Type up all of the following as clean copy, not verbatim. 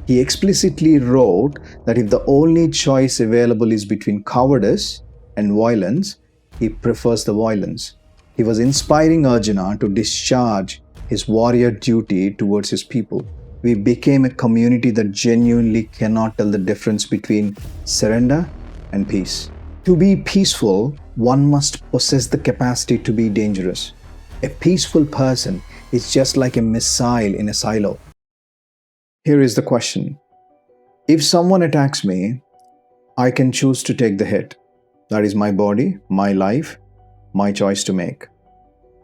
He explicitly wrote that if the only choice available is between cowardice and violence, he prefers the violence. He was inspiring Arjuna to discharge his warrior duty towards his people. We became a community that genuinely cannot tell the difference between surrender and peace. To be peaceful, one must possess the capacity to be dangerous. A peaceful person is just like a missile in a silo. Here is the question. If someone attacks me, I can choose to take the hit. That is my body, my life, my choice to make.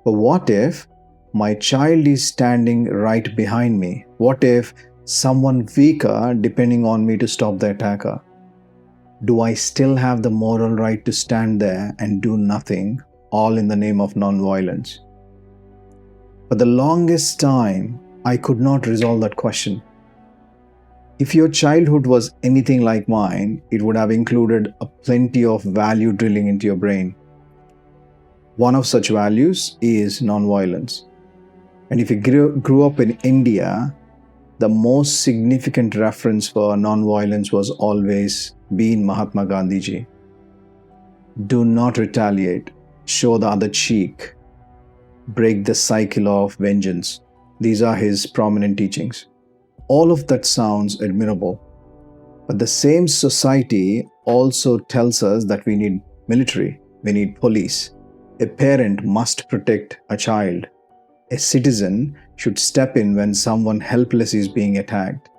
But what if my child is standing right behind me? What if someone weaker depending on me to stop the attacker? Do I still have the moral right to stand there and do nothing, all in the name of non-violence? For the longest time, I could not resolve that question. If your childhood was anything like mine, it would have included a plenty of value drilling into your brain. One of such values is non-violence. And if you grew up in India, the most significant reference for non-violence was always been Mahatma Gandhi ji. Do not retaliate, show the other cheek, break the cycle of vengeance. These are his prominent teachings. All of that sounds admirable, but the same society also tells us that we need military, we need police. A parent must protect a child. A citizen should step in when someone helpless is being attacked.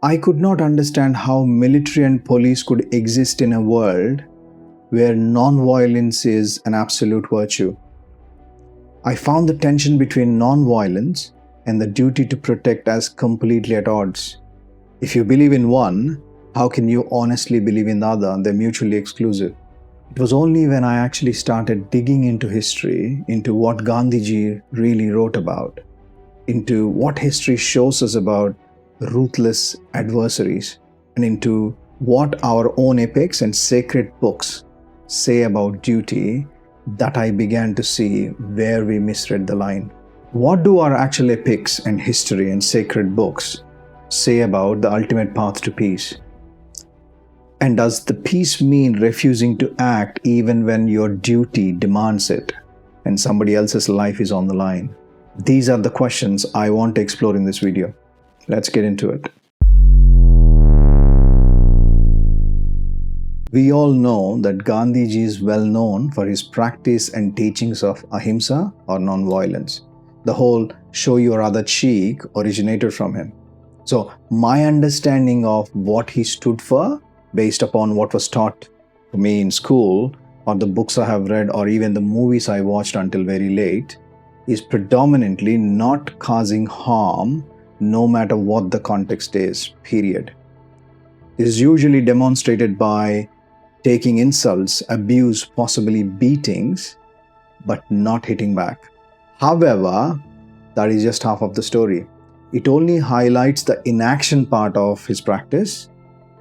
I could not understand how military and police could exist in a world where non-violence is an absolute virtue. I found the tension between non-violence and the duty to protect as completely at odds. If you believe in one, how can you honestly believe in the other? They're mutually exclusive. It was only when I actually started digging into history, into what Gandhiji really wrote about, into what history shows us about ruthless adversaries, and into what our own epics and sacred books say about duty, that I began to see where we misread the line. What do our actual epics and history and sacred books say about the ultimate path to peace? And does the peace mean refusing to act even when your duty demands it and somebody else's life is on the line? These are the questions I want to explore in this video. Let's get into it. We all know that Gandhiji is well known for his practice and teachings of Ahimsa or non-violence. The whole show your other cheek originated from him. So my understanding of what he stood for, based upon what was taught to me in school, or the books I have read, or even the movies I watched until very late, is predominantly not causing harm no matter what the context is, period. It is usually demonstrated by taking insults, abuse, possibly beatings, but not hitting back. However, that is just half of the story. It only highlights the inaction part of his practice,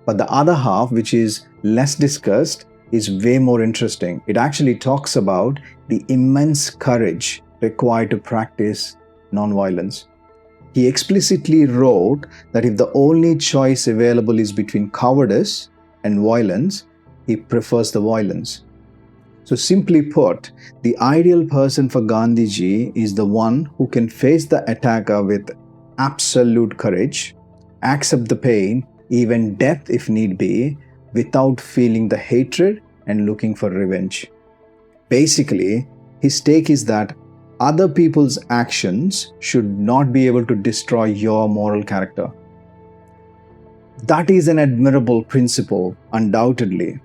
but the other half, which is less discussed, is way more interesting. It actually talks about the immense courage required to practice non-violence. He explicitly wrote that if the only choice available is between cowardice and violence, he prefers the violence. So simply put, the ideal person for Gandhiji is the one who can face the attacker with absolute courage, accept the pain, even death if need be, without feeling the hatred and looking for revenge. Basically, his take is that other people's actions should not be able to destroy your moral character. That is an admirable principle, undoubtedly.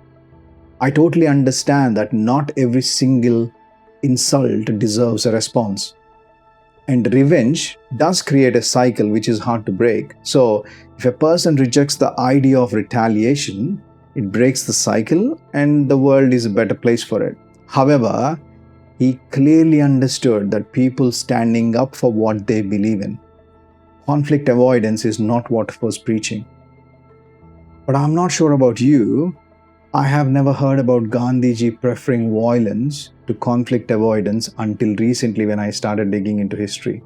I totally understand that not every single insult deserves a response. And revenge does create a cycle which is hard to break. So, if a person rejects the idea of retaliation, it breaks the cycle and the world is a better place for it. However, he clearly understood that people standing up for what they believe in. Conflict avoidance is not what he was preaching. But I'm not sure about you. I have never heard about Gandhiji preferring violence to conflict avoidance until recently when I started digging into history.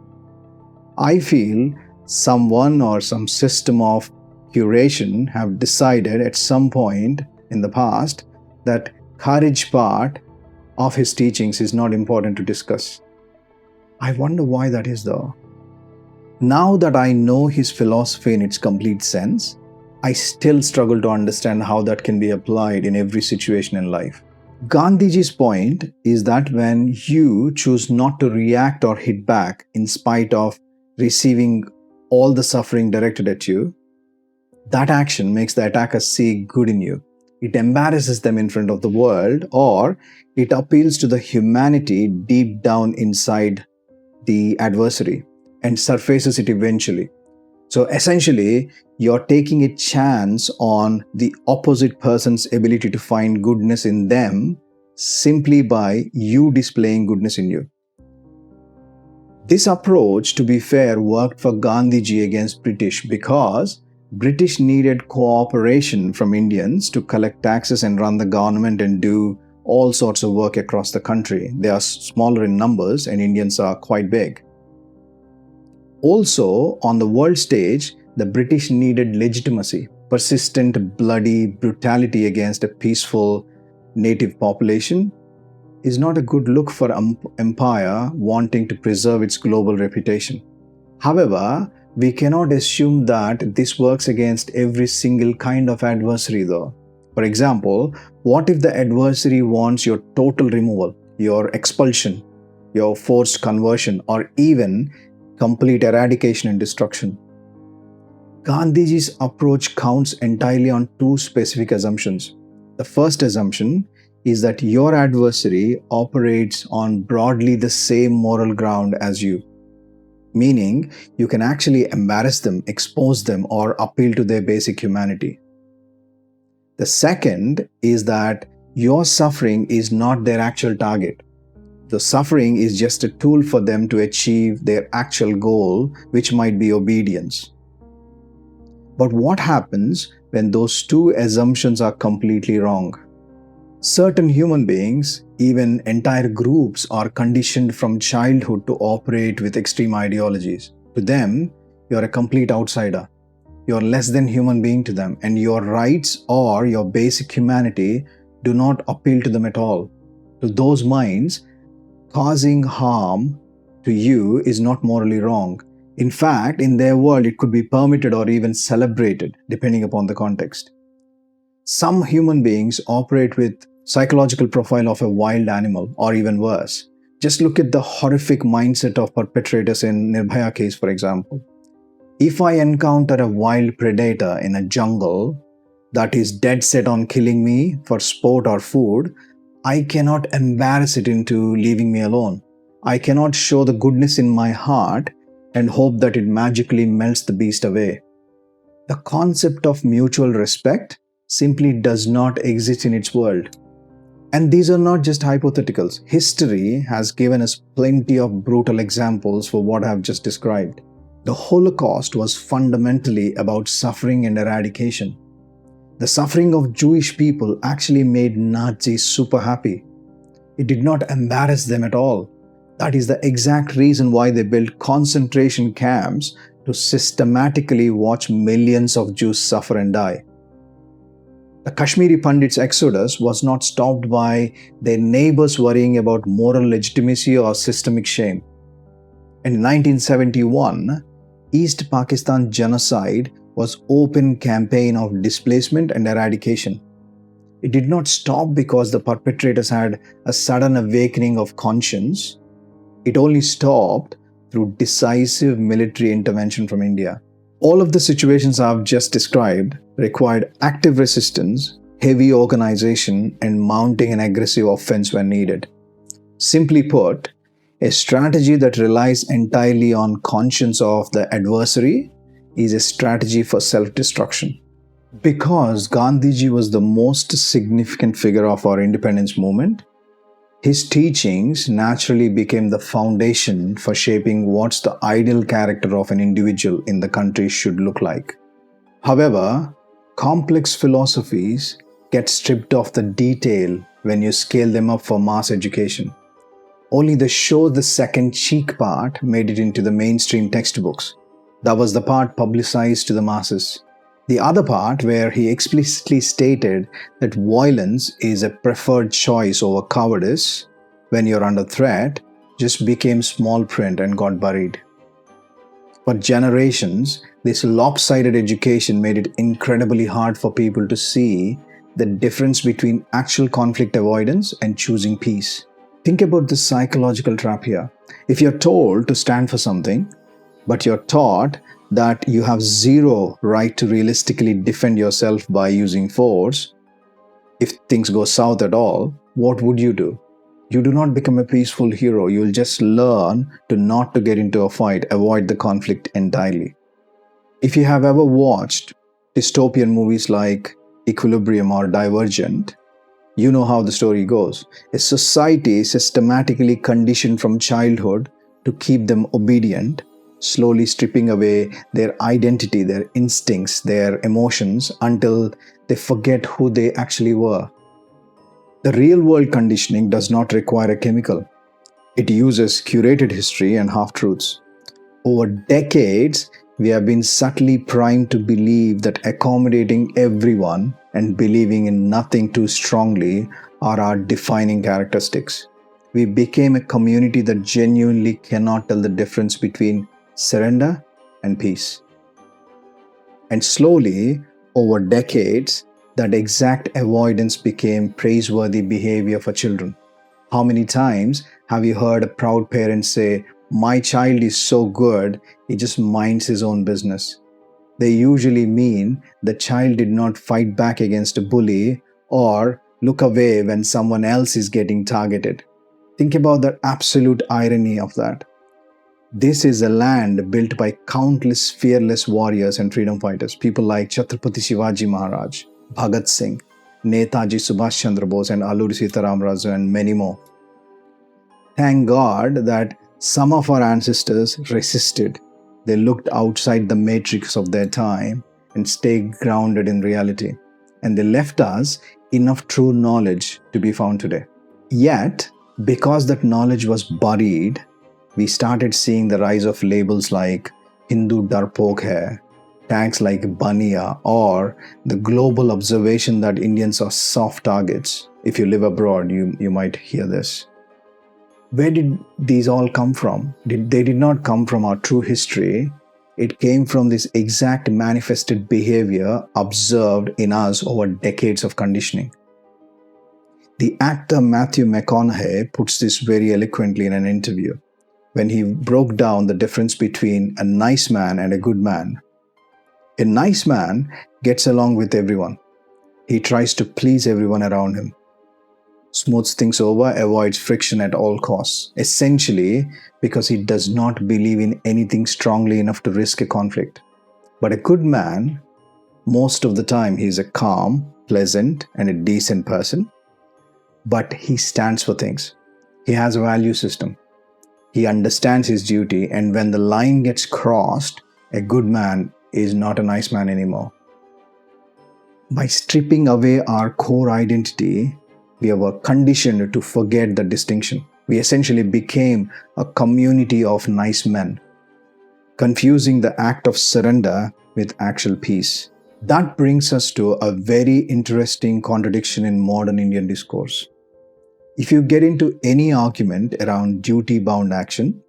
I feel someone or some system of curation have decided at some point in the past that courage part of his teachings is not important to discuss. I wonder why that is though. Now that I know his philosophy in its complete sense, I still struggle to understand how that can be applied in every situation in life. Gandhiji's point is that when you choose not to react or hit back in spite of receiving all the suffering directed at you, that action makes the attacker see good in you. It embarrasses them in front of the world, or it appeals to the humanity deep down inside the adversary and surfaces it eventually. So essentially, you're taking a chance on the opposite person's ability to find goodness in them simply by you displaying goodness in you. This approach, to be fair, worked for Gandhiji against British because British needed cooperation from Indians to collect taxes and run the government and do all sorts of work across the country. They are smaller in numbers and Indians are quite big. Also, on the world stage, the British needed legitimacy. Persistent, bloody brutality against a peaceful native population is not a good look for an empire wanting to preserve its global reputation. However, we cannot assume that this works against every single kind of adversary though. For example, what if the adversary wants your total removal, your expulsion, your forced conversion, or even complete eradication and destruction? Gandhiji's approach counts entirely on two specific assumptions. The first assumption is that your adversary operates on broadly the same moral ground as you, meaning you can actually embarrass them, expose them, or appeal to their basic humanity. The second is that your suffering is not their actual target. The suffering is just a tool for them to achieve their actual goal, which might be obedience. But what happens when those two assumptions are completely wrong? Certain human beings, even entire groups, are conditioned from childhood to operate with extreme ideologies. To them, you're a complete outsider. You're less than human being to them, and your rights or your basic humanity do not appeal to them at all. To those minds, causing harm to you is not morally wrong. In fact, in their world, it could be permitted or even celebrated, depending upon the context. Some human beings operate with psychological profile of a wild animal, or even worse. Just look at the horrific mindset of perpetrators in Nirbhaya case, for example. If I encounter a wild predator in a jungle that is dead set on killing me for sport or food, I cannot embarrass it into leaving me alone. I cannot show the goodness in my heart and hope that it magically melts the beast away. The concept of mutual respect simply does not exist in its world. And these are not just hypotheticals. History has given us plenty of brutal examples for what I have just described. The Holocaust was fundamentally about suffering and eradication. The suffering of Jewish people actually made Nazis super happy. It did not embarrass them at all. That is the exact reason why they built concentration camps to systematically watch millions of Jews suffer and die. The Kashmiri Pandits' exodus was not stopped by their neighbors worrying about moral legitimacy or systemic shame. In 1971, East Pakistan genocide was open campaign of displacement and eradication. It did not stop because the perpetrators had a sudden awakening of conscience. It only stopped through decisive military intervention from India. All of the situations I've just described required active resistance, heavy organization, and mounting an aggressive offense when needed. Simply put, a strategy that relies entirely on conscience of the adversary is a strategy for self-destruction. Because Gandhiji was the most significant figure of our independence movement, his teachings naturally became the foundation for shaping what's the ideal character of an individual in the country should look like. However, complex philosophies get stripped of the detail when you scale them up for mass education. Only the show the second cheek part made it into the mainstream textbooks. That was the part publicized to the masses. The other part, where he explicitly stated that violence is a preferred choice over cowardice when you're under threat, just became small print and got buried. For generations, this lopsided education made it incredibly hard for people to see the difference between actual conflict avoidance and choosing peace. Think about this psychological trap here. If you're told to stand for something, but you're taught that you have zero right to realistically defend yourself by using force, if things go south at all, what would you do? You do not become a peaceful hero. You'll just learn to not to get into a fight, avoid the conflict entirely. If you have ever watched dystopian movies like Equilibrium or Divergent, you know how the story goes. A society systematically conditioned from childhood to keep them obedient, slowly stripping away their identity, their instincts, their emotions until they forget who they actually were. The real world conditioning does not require a chemical. It uses curated history and half-truths. Over decades, we have been subtly primed to believe that accommodating everyone and believing in nothing too strongly are our defining characteristics. We became a community that genuinely cannot tell the difference between surrender and peace. And slowly, over decades, that exact avoidance became praiseworthy behavior for children. How many times have you heard a proud parent say, "My child is so good, he just minds his own business"? They usually mean the child did not fight back against a bully or look away when someone else is getting targeted. Think about the absolute irony of that. This is a land built by countless fearless warriors and freedom fighters, people like Chhatrapati Shivaji Maharaj, Bhagat Singh, Netaji Subhash Chandra Bose, and Alluri Sitaram Raju, and many more. Thank God that some of our ancestors resisted. They looked outside the matrix of their time and stayed grounded in reality. And they left us enough true knowledge to be found today. Yet, because that knowledge was buried, we started seeing the rise of labels like Hindu Darpok Hai, tags like Bania, or the global observation that Indians are soft targets. If you live abroad, you might hear this. Where did these all come from? They did not come from our true history. It came from this exact manifested behavior observed in us over decades of conditioning. The actor Matthew McConaughey puts this very eloquently in an interview when he broke down the difference between a nice man and a good man. A nice man gets along with everyone. He tries to please everyone around him, smooths things over, avoids friction at all costs, essentially because he does not believe in anything strongly enough to risk a conflict. But a good man, most of the time, he is a calm, pleasant, and a decent person, but he stands for things. He has a value system. He understands his duty, and when the line gets crossed, a good man is not a nice man anymore. By stripping away our core identity, we were conditioned to forget the distinction. We essentially became a community of nice men, confusing the act of surrender with actual peace. That brings us to a very interesting contradiction in modern Indian discourse. If you get into any argument around duty-bound action,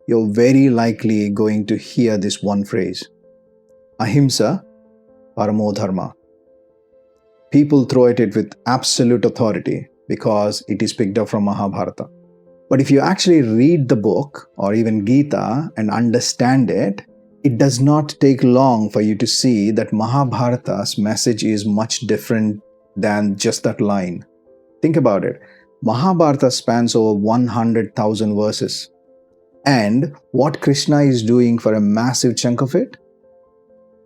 you're very likely going to hear this one phrase: Ahimsa Paramo Dharma. People throw at it with absolute authority because it is picked up from Mahabharata. But if you actually read the book or even Gita and understand it, it does not take long for you to see that Mahabharata's message is much different than just that line. Think about it. Mahabharata spans over 100,000 verses. And what Krishna is doing for a massive chunk of it?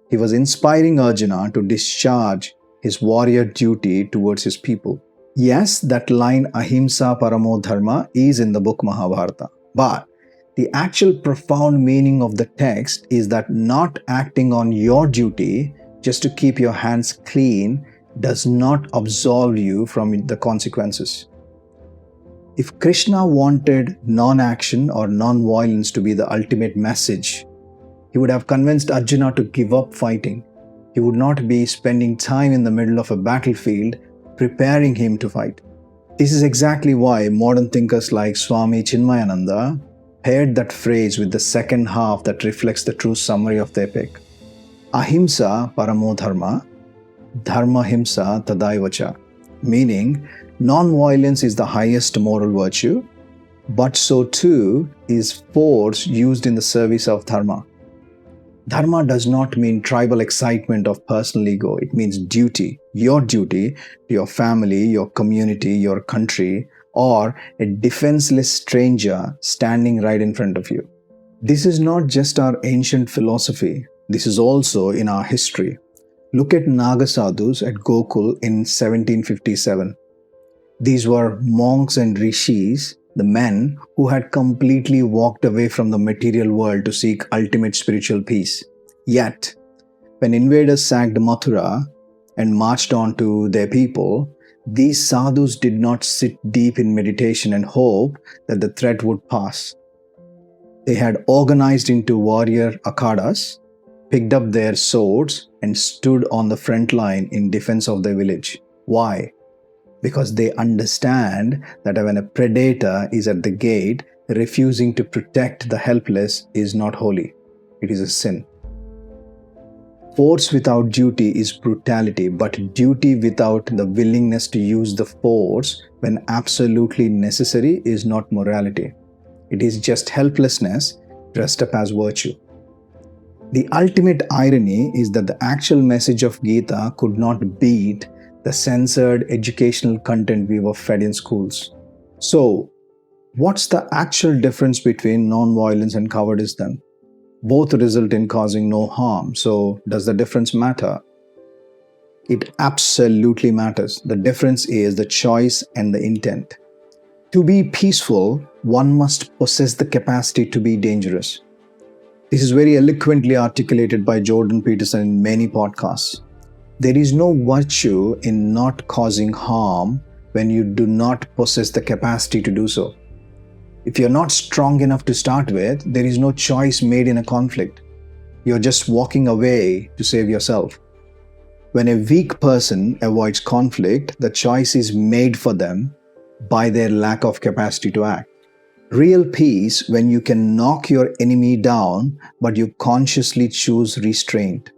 He was inspiring Arjuna to discharge his warrior duty towards his people. Yes, that line Ahimsa Paramo Dharma is in the book Mahabharata. But the actual profound meaning of the text is that not acting on your duty just to keep your hands clean does not absolve you from the consequences. If Krishna wanted non-action or non-violence to be the ultimate message, he would have convinced Arjuna to give up fighting. He you would not be spending time in the middle of a battlefield preparing him to fight. This is exactly why modern thinkers like Swami Chinmayananda paired that phrase with the second half that reflects the true summary of the epic. Ahimsa Paramo Dharma, Dharma Himsa Tadaivacha, meaning non-violence is the highest moral virtue, but so too is force used in the service of dharma. Dharma does not mean tribal excitement of personal ego. It means duty, your duty to your family, your community, your country, or a defenseless stranger standing right in front of you. This is not just our ancient philosophy. This is also in our history. Look at Naga Sadhus at Gokul in 1757. These were monks and rishis, the men who had completely walked away from the material world to seek ultimate spiritual peace. Yet, when invaders sacked Mathura and marched on to their people, these sadhus did not sit deep in meditation and hope that the threat would pass. They had organized into warrior akhadas, picked up their swords, and stood on the front line in defense of their village. Why? Because they understand that when a predator is at the gate, refusing to protect the helpless is not holy. It is a sin. Force without duty is brutality, but duty without the willingness to use the force when absolutely necessary is not morality. It is just helplessness dressed up as virtue. The ultimate irony is that the actual message of Gita could not beat the censored educational content we were fed in schools. So, what's the actual difference between non-violence and cowardice then? Both result in causing no harm, so does the difference matter? It absolutely matters. The difference is the choice and the intent. To be peaceful, one must possess the capacity to be dangerous. This is very eloquently articulated by Jordan Peterson in many podcasts. There is no virtue in not causing harm when you do not possess the capacity to do so. If you're not strong enough to start with, there is no choice made in a conflict. You're just walking away to save yourself. When a weak person avoids conflict, the choice is made for them by their lack of capacity to act. Real peace when you can knock your enemy down, but you consciously choose restraint.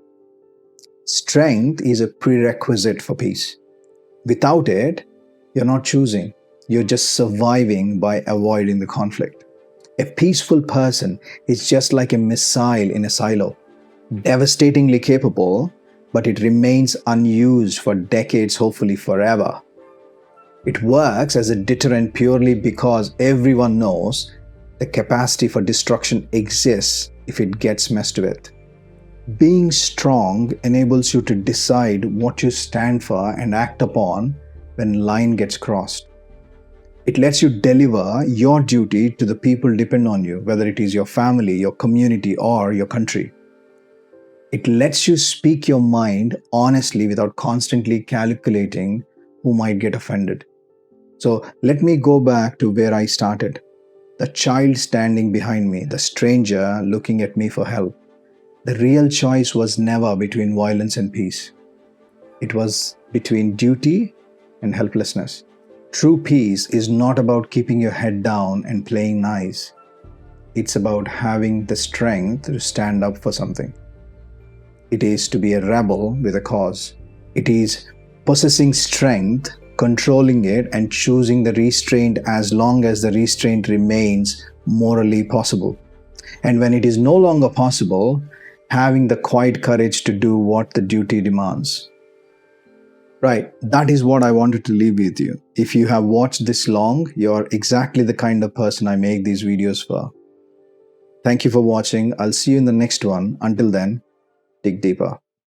Strength is a prerequisite for peace. Without it, you're not choosing. You're just surviving by avoiding the conflict. A peaceful person is just like a missile in a silo, devastatingly capable, but it remains unused for decades, hopefully forever. It works as a deterrent purely because everyone knows the capacity for destruction exists if it gets messed with. Being strong enables you to decide what you stand for and act upon when line gets crossed. It lets you deliver your duty to the people depend on you, whether it is your family, your community, or your country. It lets you speak your mind honestly without constantly calculating who might get offended. So let me go back to where I started. The child standing behind me, the stranger looking at me for help. The real choice was never between violence and peace. It was between duty and helplessness. True peace is not about keeping your head down and playing nice. It's about having the strength to stand up for something. It is to be a rebel with a cause. It is possessing strength, controlling it, and choosing the restraint as long as the restraint remains morally possible. And when it is no longer possible, having the quiet courage to do what the duty demands. Right, that is what I wanted to leave with you. If you have watched this long, you're exactly the kind of person I make these videos for. Thank you for watching. I'll see you in the next one. Until then, dig deeper.